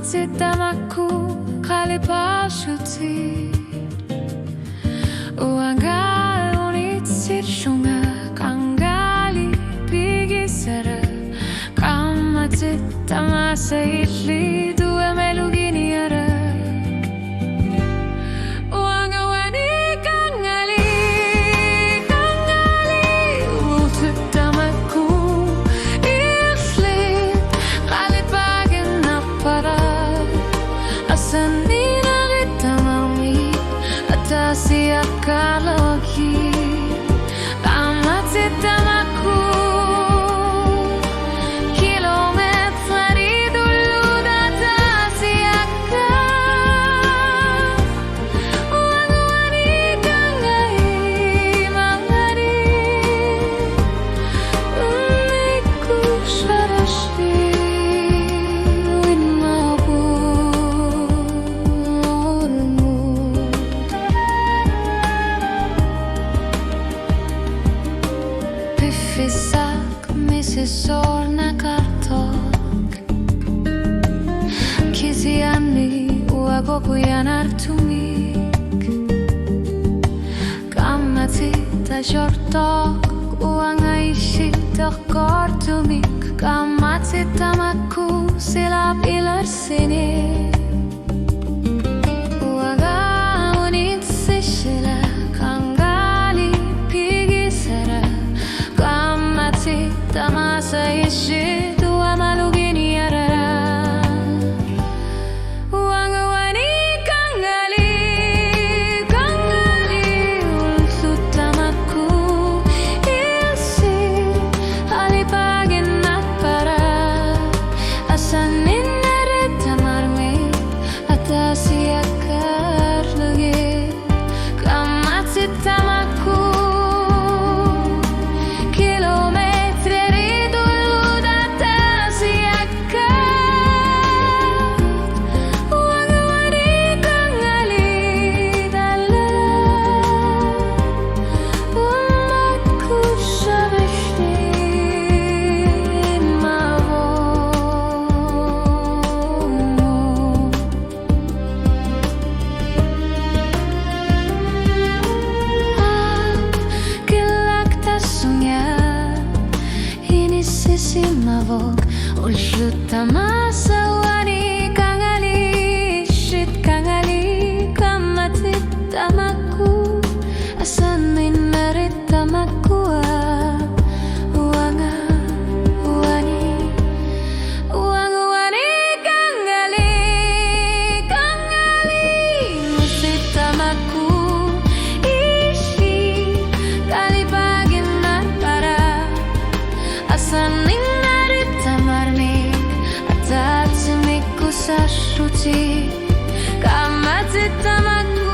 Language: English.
Tamaku kalipasuti Uangal unitsit shunga kangali pigisara Kamatit tamasa itli dua melugini ara Uangawani kangali Utit tamaku itli kalipagin napara Asanina ritamami atasi akalogi Amati tamaku kilometri dulu datasi akal Wangwani kangai mangari Uniku sarashi Fisak misisorna kartok Kiziani uagogu yanartumik Kamati tajortok uangaishitok kortumik Kamati tamaku silap ilar sini Uaga unit sishila Tamasa ishi dua malugini arara Wangawani kangali Ulsut tamaku isi Alipagin napara Asanin nere tamarmi Atasi akar lagi Kamati tamaku Simavok ulshut tamasa wani kangali shit kangali kamatit tamaku asanin merit tamakua wanga wani kangali musit tamaku ishi kalipagin napara asanin Sashuti Kamati tamaku